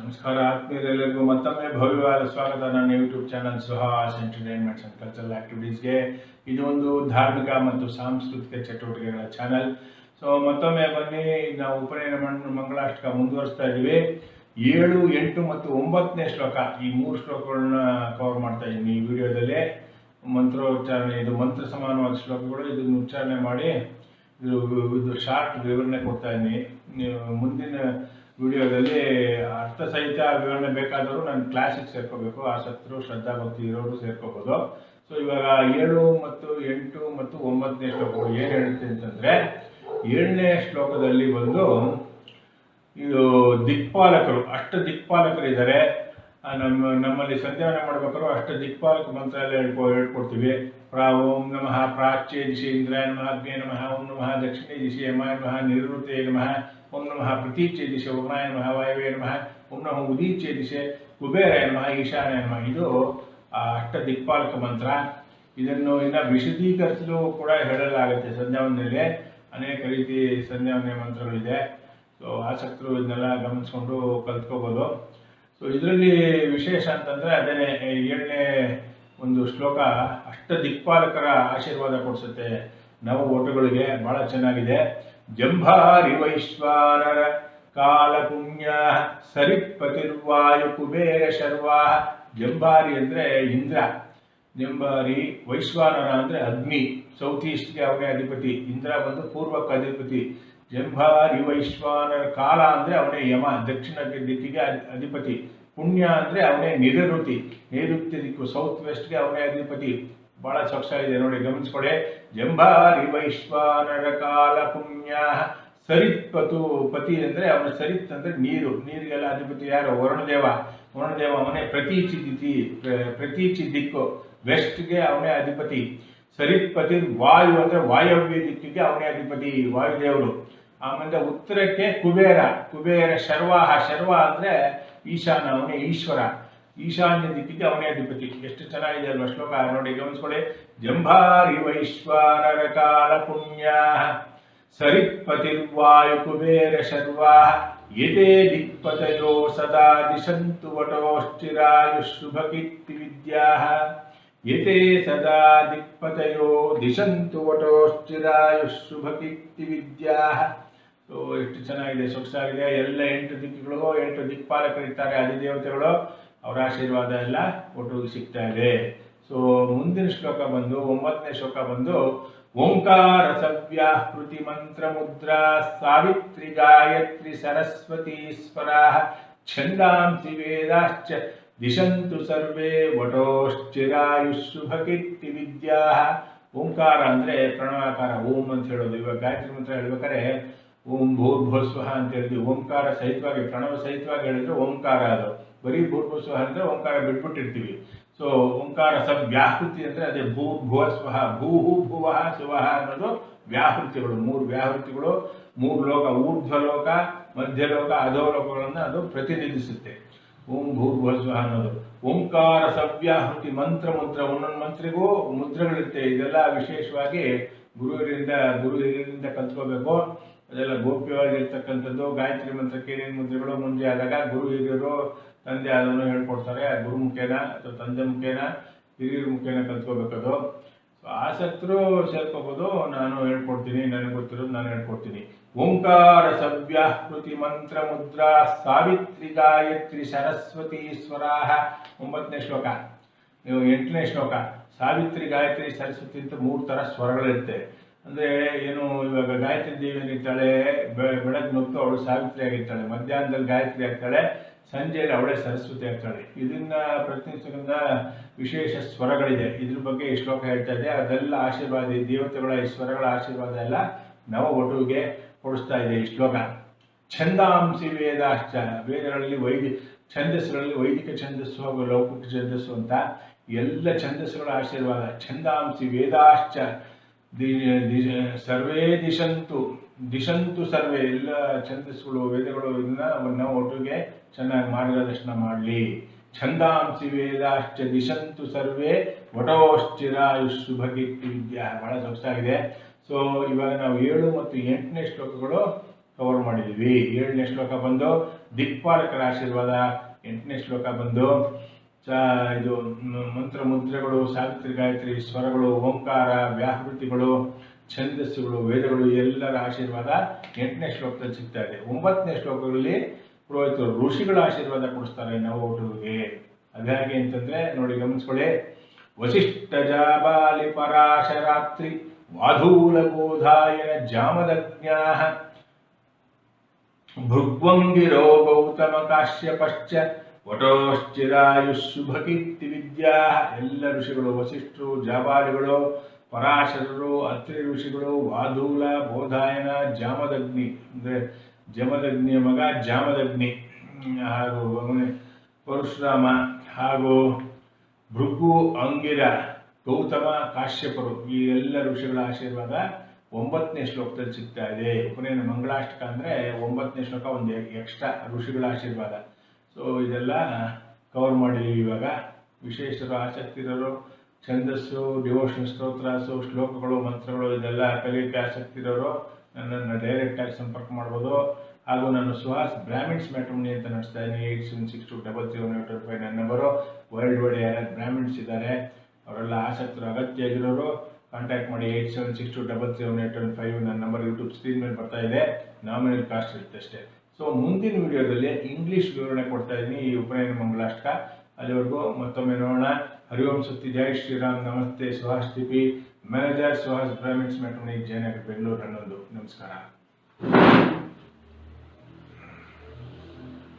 ನಮಸ್ಕಾರ ಆತ್ಮೀಯರೆಲ್ಲರಿಗೂ ಮತ್ತೊಮ್ಮೆ ಭವ್ಯವಾದ ಸ್ವಾಗತ ನನ್ನ YouTube channel Suhas entertainments and cultural ಆಕ್ಟಿವಿಟೀಸ್ಗೆ. ಇದು ಒಂದು ಧಾರ್ಮಿಕ ಮತ್ತು ಸಾಂಸ್ಕೃತಿಕ ಚಟುವಟಿಕೆಗಳ ಚಾನಲ್. ಸೊ ಮತ್ತೊಮ್ಮೆ ಬನ್ನಿ, ನಾವು ಉಪನಯನ ಮಂಗಳಾಷ್ಟಕ ಮುಂದುವರಿಸ್ತಾ ಇದ್ದೀವಿ. 7, 8 ಮತ್ತು 9ನೇ ಶ್ಲೋಕ, ಈ 3 ಶ್ಲೋಕಗಳನ್ನ ಕವರ್ ಮಾಡ್ತಾ ಇದ್ದೀನಿ ಈ ವಿಡಿಯೋದಲ್ಲಿ. ಮಂತ್ರೋಚ್ಚಾರಣೆ, ಇದು ಮಂತ್ರ ಸಮಾನವಾದ ಶ್ಲೋಕಗಳು. ಇದನ್ನು ಉಚ್ಚಾರಣೆ ಮಾಡಿ ಇದು ಶಾರ್ಟ್ ವಿವರಣೆ ಕೊಡ್ತಾ ಇದ್ದೀನಿ. ಮುಂದಿನ ವಿಡಿಯೋದಲ್ಲಿ ಅರ್ಥ ಸಹಿತ ವಿವರಣೆ ಬೇಕಾದರೂ ನನ್ನ ಕ್ಲಾಸಿಗೆ ಸೇರ್ಕೋಬೇಕು. ಆಸಕ್ತರು, ಶ್ರದ್ಧಾ ಭಕ್ತಿ ಇರೋರು ಸೇರ್ಕೋಬೋದು. ಸೊ ಇವಾಗ 7 ಮತ್ತು 8 ಮತ್ತು 9ನೇ ಶ್ಲೋಕಗಳು ಏನು ಹೇಳುತ್ತೆ ಅಂತಂದರೆ, 7ನೇ ಶ್ಲೋಕದಲ್ಲಿ ಬಂದು ಇದು ದಿಕ್ಪಾಲಕರು, ಅಷ್ಟ ದಿಕ್ಪಾಲಕರಿದ್ದಾರೆ. ನಮ್ಮಲ್ಲಿ ಸಂಧ್ಯಾವನೆ ಮಾಡ್ಬೇಕಾದ್ರು ಅಷ್ಟ ದಿಕ್ಪಾಲಕ ಮಂತ್ರ ಎಲ್ಲ ಹೇಳ್ಕೊಡ್ತೀವಿ. ಓಂ ನಮಃ ಪ್ರಾಚ್ಯೇ ದಿಶೆ ಇಂದ್ರಾಯ ನಮಃ ಅಗ್ನೇ ನಮಃ, ಓಂ ನಮಃ ದಕ್ಷಿಣೇ ದಿಶೆ ಯಮಾಯ ನಮಃ, ನಿವೃತ್ತೇ ನಮಃ, ಓಂ ನಮಃ ಪ್ರತೀಚ್ಯೇ ದಿಶೆ ವರುಣಾಯ ನಮಃ, ವಾಯವೇ ನಮಃ, ಓಂ ನಮಃ ಉದೀಚ್ಯೇ ದಿಶೆ ಕುಬೇರಾಯ ನಮಃ, ಈಶಾನ್ಯಾಯ ನಮಃ. ಇದು ಅಷ್ಟ ದಿಕ್ಪಾಲಕ ಮಂತ್ರ. ಇದನ್ನು ಇನ್ನು ವಿಶದೀಕರಿಸಲು ಕೂಡ ಹೇಳಲಾಗುತ್ತೆ. ಸಂಧ್ಯಾವನೆಯಲ್ಲಿ ಅನೇಕ ರೀತಿ ಸಂಧ್ಯಾವನೆ ಮಂತ್ರಗಳಿದೆ. ಸೊ ಆಸಕ್ತರು ಇದನ್ನೆಲ್ಲ ಗಮನಿಸ್ಕೊಂಡು ಕಲ್ತ್ಕೋಬೋದು. ಸೊ ಇದರಲ್ಲಿ ವಿಶೇಷ ಅಂತಂದರೆ ಅದೇ 7ನೇ ಒಂದು ಶ್ಲೋಕ ಅಷ್ಟ ದಿಕ್ಪಾಲಕರ ಆಶೀರ್ವಾದ ಕೊಡಿಸುತ್ತೆ ನವ ಓಟಗಳಿಗೆ. ಭಾಳ ಚೆನ್ನಾಗಿದೆ. ಜಂಭಾರಿ ವೈಶ್ವಾನರ ಕಾಲ ಪುಣ್ಯ ಸರಿತ್ಪತಿರ್ವಾಯು ಕುಬೇರ ಶರ್ವಾ. ಜಂಭಾರಿ ಅಂದರೆ ಇಂದ್ರ, ಜಂಭಾರಿ. ವೈಶ್ವಾನರ ಅಂದರೆ ಅಗ್ನಿ, ಸೌತ್ ಈಸ್ಟ್ಗೆ ಅವನೇ ಅಧಿಪತಿ. ಇಂದ್ರ ಬಂದು ಪೂರ್ವಕ್ಕೆ ಅಧಿಪತಿ. ಜಂಭಾರಿ ವೈಶ್ವಾನರ ಕಾಲ ಅಂದರೆ ಅವನೇ ಯಮ, ದಕ್ಷಿಣ ದಿಕ್ಕಿಗೆ ಅಧಿಪತಿ. ಪುಣ್ಯ ಅಂದರೆ ಅವನೇ ನಿರಋತಿ, ನೈಋತ್ಯ ದಿಕ್ಕು, ಸೌತ್ ವೆಸ್ಟ್ಗೆ ಅವನೇ ಅಧಿಪತಿ. ಬಹಳ ಸೊಗಸಾಗಿದೆ ನೋಡಿ, ಗಮನಿಸ್ಕೊಡೆ. ಜಂಭಾರಿ ವೈಶ್ವಾನರ ಕಾಲ ಪುಣ್ಯ ಸರಿತ್ಪತು. ಪತಿ ಅಂದರೆ ಅವನ ಸರಿತ್ ಅಂದರೆ ನೀರು, ನೀರಿಗೆಲ್ಲ ಅಧಿಪತಿ ಯಾರು? ವರುಣದೇವ. ವರುಣದೇವ ಅವನೇ ಪ್ರತೀಚಿ ದಿಕ್ಕು, ವೆಸ್ಟ್ಗೆ ಅವನೇ ಅಧಿಪತಿ. ಸರಿತ್ಪತಿ ವಾಯು ಅಂದರೆ ವಾಯವ್ಯ ದಿಕ್ಕಿಗೆ ಅವನೇ ಅಧಿಪತಿ, ವಾಯುದೇವರು. ಆಮೇಲೆ ಉತ್ತರಕ್ಕೆ ಕುಬೇರ ಶರ್ವಾಹ. ಶರ್ವ ಅಂದರೆ ಈಶಾನ, ಅವನೇ ಈಶ್ವರ. ಈಶಾನ್ಯ ದಿಕ್ಕಿಗೆ ಅವನೇ ಅಧಿಪತಿ. ಎಷ್ಟು ಚೆನ್ನಾಗಿದೆ ಅಲ್ವಾ ಶ್ಲೋಕ ನೋಡಿ, ಗಮನಿಸ್ಕೊಳ್ಳಿ. ಜಂಭಾರಿ ವೈಶ್ವಾನರ ಕಾಲ ಪುಣ್ಯ ಸರಿತ್ಪತಿರ್ವಾಯು ಕುಬೇರ ಶರ್ವಾ. ಯತೆ ದಿಕ್ಪತಯೋ ಸದಾ ದಿಶಂತು ವಟೋಶ್ಚಿರಾಯುಃ ಶುಭಕೀರ್ತಿ ವಿದ್ಯಾಃ. ಯತೆ ಸದಾ ದಿಕ್ಪತಯೋ ದಿಶಂತು ವಟೋಶ್ಚಿರಾಯುಃ ಶುಭಕೀರ್ತಿ ವಿದ್ಯಾಃ. ಸೊ ಎಷ್ಟು ಚೆನ್ನಾಗಿದೆ, ಸೊಗಸಾಗಿದೆ. ಎಲ್ಲ 8 ದಿಕ್ಕುಗಳು, 8 ದಿಕ್ಪಾಲಕರಿರ್ತಾರೆ, ಅಧಿದೇವತೆಗಳು. ಅವರ ಆಶೀರ್ವಾದ ಎಲ್ಲ ಒಟ್ಟಿಗೆ ಸಿಗ್ತಾ ಇದೆ. ಸೊ ಮುಂದಿನ ಶ್ಲೋಕ ಬಂದು 9ನೇ ಶ್ಲೋಕ ಬಂದು, ಓಂಕಾರ ಸವ್ಯಾಹೃತಿ ಮಂತ್ರ ಮುದ್ರಾ ಸಾವಿತ್ರಿ ಗಾಯತ್ರಿ ಸರಸ್ವತಿ ಸ್ವರಾ ಛಂದಾಂಸಿ ವೇದಾಶ್ಚ ದಿಶಂತು ಸರ್ವೇ ವಟೋಶ್ಚಿರಾಯುಃ ಶುಭಕೀರ್ತಿ ವಿದ್ಯಾ. ಓಂಕಾರ ಅಂದರೆ ಪ್ರಣವಾಕಾರ, ಓಂ ಅಂತ ಹೇಳೋದು. ಇವಾಗ ಗಾಯತ್ರಿ ಮಂತ್ರ ಹೇಳ್ಬೇಕಾದ್ರೆ ಓಂ ಭೂರ್ಭುವಸ್ವಃ ಅಂತ ಹೇಳಿದ್ವಿ. ಓಂಕಾರ ಸಹಿತವಾಗಿ, ಪ್ರಣವ ಸಹಿತವಾಗಿ ಹೇಳಿದ್ರೆ ಓಂಕಾರ. ಅದು ಬರೀ ಭೂರ್ಭುವಸ್ವಃ ಅಂದರೆ ಓಂಕಾರ ಬಿಟ್ಬಿಟ್ಟಿರ್ತೀವಿ. ಸೊ ಓಂಕಾರ ವ್ಯಾಹೃತಿ ಅಂದರೆ ಅದೇ ಭೂರ್ಭುವಸ್ವಃ. ಭೂಹು ಭುವಃ ಸುವಃ ಅನ್ನೋದು ವ್ಯಾಹೃತಿಗಳು, 3 ವ್ಯಾಹೃತಿಗಳು. 3 ಲೋಕ, ಊರ್ಧ್ವಲೋಕ, ಮಧ್ಯಲೋಕ, ಅಧೋಲೋಕಗಳನ್ನು ಅದು ಪ್ರತಿನಿಧಿಸುತ್ತೆ. ಓಂ ಭೂರ್ಭುವಸ್ವಃ ಅನ್ನೋದು. ಓಂಕಾರ ಸವ್ಯಾಹೃತಿ ಮಂತ್ರ ಮುದ್ರ, ಒಂದೊಂದು ಮಂತ್ರಿಗೂ ಮುದ್ರೆಗಳಿರುತ್ತೆ. ಇದೆಲ್ಲ ವಿಶೇಷವಾಗಿ ಗುರು ಹಿರಿಯರಿಂದ ಕಲ್ತ್ಕೋಬೇಕು. ಅದೆಲ್ಲ ಗೋಪ್ಯವಾಗಿರ್ತಕ್ಕಂಥದ್ದು. ಗಾಯತ್ರಿ ಮಂತ್ರಕ್ಕೆ ಏನೇನು ಮುದ್ರೆಗಳು ಮುಂದೆ ಆದಾಗ ಗುರು ಹಿರಿಯರು, ತಂದೆ ಅದನ್ನು ಹೇಳ್ಕೊಡ್ತಾರೆ. ಗುರು ಮುಖೇನ ಅಥವಾ ತಂದೆ ಮುಖೇನ, ಹಿರಿಯರ ಮುಖೇನ ಕಲ್ತ್ಕೋಬೇಕದು. ಸೊ ಆಸಕ್ತರು ಸೇರ್ಕೋಬೋದು. ನಾನು ಹೇಳ್ಕೊಡ್ತೀನಿ, ನನಗೆ ಗೊತ್ತಿರೋದು ನಾನು ಹೇಳ್ಕೊಡ್ತೀನಿ. ಓಂಕಾರ ಸವ್ಯಾಹೃತಿ ಮಂತ್ರ ಮುದ್ರಾ ಸಾವಿತ್ರಿ ಗಾಯತ್ರಿ ಸರಸ್ವತಿ ಸ್ವರಾಹ. 9ನೇ ಶ್ಲೋಕ. 8ನೇ ಶ್ಲೋಕ. ಸಾವಿತ್ರಿ, ಗಾಯತ್ರಿ, ಸರಸ್ವತಿ ಅಂತ 3 ಥರ ಸ್ವರಗಳಿರುತ್ತೆ. ಅಂದರೆ ಏನು, ಇವಾಗ ಗಾಯತ್ರಿ ದೇವಿ ಏನಿರ್ತಾಳೆ, ಬೆಳಗ್ಗೆ ಹೊತ್ತು ಅವಳು ಸಾವಿತ್ರಿ ಆಗಿರ್ತಾಳೆ, ಮಧ್ಯಾಹ್ನದಲ್ಲಿ ಗಾಯತ್ರಿ ಆಗ್ತಾಳೆ, ಸಂಜೆಯಲ್ಲಿ ಅವಳೇ ಸರಸ್ವತಿ ಆಗ್ತಾಳೆ. ಇದನ್ನ ಪ್ರತಿನಿಧಿಸತಕ್ಕಂಥ ವಿಶೇಷ ಸ್ವರಗಳಿದೆ. ಇದ್ರ ಬಗ್ಗೆ ಈ ಶ್ಲೋಕ ಹೇಳ್ತಾ ಇದೆ. ಅದೆಲ್ಲ ಆಶೀರ್ವಾದ, ದೇವತೆಗಳ ಈ ಸ್ವರಗಳ ಆಶೀರ್ವಾದ ಎಲ್ಲ ನವ ವಟುವಿಗೆ ಕೊಡಿಸ್ತಾ ಇದೆ ಈ ಶ್ಲೋಕ. ಛಂದಾಂಸಿ ವೇದಾಶ್ಚ. ವೇದಗಳಲ್ಲಿ ಛಂದಸ್ಸುಗಳಲ್ಲಿ ವೈದಿಕ ಛಂದಸ್ಸು ಹಾಗೂ ಲೌಕಿಕ ಛಂದಸ್ಸು ಅಂತ ಎಲ್ಲ ಛಂದಸ್ಸುಗಳ ಆಶೀರ್ವಾದ. ಛಂದಾಂಸಿ ವೇದಾಶ್ಚ ಸರ್ವೇ ದಿಶಂತು ಸರ್ವೇ. ಎಲ್ಲ ಛಂದಸ್ಸುಗಳು, ವೇದಗಳು ಇದನ್ನ ಒಟ್ಟಿಗೆ ಚೆನ್ನಾಗಿ ಮಾರ್ಗದರ್ಶನ ಮಾಡಲಿ. ಛಂದಾಂಸಿ ವೇದಾಶ್ಚ ದಿಶಂತು ಸರ್ವೇ ವಟೋಶ್ಚಿರಾಯುಃ ಶುಭಕೀರ್ತಿ ವಿದ್ಯಾ. ಬಹಳ ಸೊಗಸಾಗಿದೆ. ಸೊ ಇವಾಗ ನಾವು 7 ಮತ್ತು 8ನೇ ಶ್ಲೋಕಗಳು ಕವರ್ ಮಾಡಿದ್ದೀವಿ. 7ನೇ ಶ್ಲೋಕ ಬಂದು ದಿಕ್ಪಾಲಕರ ಆಶೀರ್ವಾದ, 8ನೇ ಶ್ಲೋಕ ಬಂದು ಇದು ಮಂತ್ರ ಮುದ್ರೆಗಳು, ಸಾವಿತ್ರಿ ಗಾಯತ್ರಿ, ಸ್ವರಗಳು, ಓಂಕಾರ, ವ್ಯಾಹೃತಿಗಳು, ಛಂದಸ್ಸುಗಳು, ವೇದಗಳು ಎಲ್ಲರ ಆಶೀರ್ವಾದ 8ನೇ ಶ್ಲೋಕದಲ್ಲಿ ಸಿಗ್ತಾ ಇದೆ. 9ನೇ ಶ್ಲೋಕಗಳಲ್ಲಿ ಪುರೋಹಿತರು ಋಷಿಗಳ ಆಶೀರ್ವಾದ ಕೊಡಿಸ್ತಾರೆ ನವವಧುವಿಗೆ. ಅದ್ಯಾಗೆ ಅಂತಂದ್ರೆ ನೋಡಿ ಗಮನಿಸ್ಕೊಳ್ಳಿ. ವಸಿಷ್ಠ ಜಾಬಾಲಿ ಪರಾಶರಾತ್ರಿ ವಾಧೂಲ ಬೋಧಾಯನ ಜಾಮದಜ್ಞಾ ಭೃಗ್ವಂಗಿರೋ ಗೌತಮ ಕಾಶ್ಯಪಶ್ಚ ವಟೋಶ್ಚಿರಾಯುಶುಭಕೀರ್ತಿ ವಿದ್ಯಾ. ಎಲ್ಲ ಋಷಿಗಳು, ವಸಿಷ್ಠರು, ಜಾಬಾಲಿಗಳು, ಪರಾಶರರು, ಅತ್ರಿ ಋಷಿಗಳು, ವಾಧೂಲ, ಬೋಧಾಯನ, ಜಾಮದಗ್ನಿ ಅಂದರೆ ಜಮದಗ್ನಿಯ ಮಗ ಜಾಮದಗ್ನಿ, ಹಾಗೂ ಪರಶುರಾಮ, ಹಾಗೂ ಭೃಗು, ಅಂಗಿರ, ಗೌತಮ, ಕಾಶ್ಯಪರು, ಈ ಎಲ್ಲ ಋಷಿಗಳ ಆಶೀರ್ವಾದ 9ನೇ ಶ್ಲೋಕದಲ್ಲಿ ಸಿಗ್ತಾ ಇದೆ. ಉಪನಯನ ಮಂಗಳಾಷ್ಟಕ ಅಂದರೆ 9ನೇ ಶ್ಲೋಕ ಒಂದು ಎಕ್ಸ್ಟ್ರಾ ಋಷಿಗಳ ಆಶೀರ್ವಾದ. ಸೊ ಇದೆಲ್ಲ ಕವರ್ ಮಾಡಿದ್ದೀವಿ. ಇವಾಗ ವಿಶೇಷರು, ಆಸಕ್ತಿ ಇರೋರು ಛಂದಸ್ಸು, ಡಿವೋಷನ್ ಸ್ತೋತ್ರಸು, ಶ್ಲೋಕಗಳು, ಮಂತ್ರಗಳು ಇದೆಲ್ಲ ಕಲಿಯಕ್ಕೆ ಆಸಕ್ತಿ ಇರೋರು ನನ್ನನ್ನು ಡೈರೆಕ್ಟಾಗಿ ಸಂಪರ್ಕ ಮಾಡ್ಬೋದು. ಹಾಗೂ ನಾನು ಸುಹಾಸ್ ಬ್ರಾಹ್ಮಿಣ್ಸ್ ಮ್ಯಾಟ್ರಿಮೋನಿ ಅಂತ ನಡೆಸ್ತಾ ಇದ್ದೀನಿ. 8762331825 ನನ್ನ ನಂಬರು. ವರ್ಲ್ಡ್ ವೈಡ್ ಯಾರ್ಯಾರು ಬ್ರಾಹ್ಮಿಣ್ಸ್ ಇದ್ದಾರೆ ಅವರೆಲ್ಲ ಆಸಕ್ತರು, ಅಗತ್ಯ ಆಗಿರೋರು ಕಾಂಟ್ಯಾಕ್ಟ್ ಮಾಡಿ. 8762331825 ನನ್ನ ನಂಬರ್ ಯೂಟ್ಯೂಬ್ ಸ್ಕ್ರೀನ್ ಮೇಲೆ ಬರ್ತಾ ಇದೆ. ನಾಮಿನಲ್ ಕಾಸ್ಟ್ ಇರುತ್ತೆ ಅಷ್ಟೇ. ಸೊ ಮುಂದಿನ ವಿಡಿಯೋದಲ್ಲಿ ಇಂಗ್ಲೀಷ್ ವಿವರಣೆ ಕೊಡ್ತಾ ಇದ್ದೀನಿ ಈ ಉಪನಯನ ಮಂಗಳಾಷ್ಟಕ. ಅಲ್ಲಿವರೆಗೂ ಮತ್ತೊಮ್ಮೆ ನೋಡೋಣ. ಹರಿ ಓಂ ಸತ್ಯ, ಜೈ ಶ್ರೀರಾಮ್, ನಮಸ್ತೆ. Suhas TP, manager, Suhas Brahmins matrimony, Jayanagar, Bengaluru 11. ನಮಸ್ಕಾರ.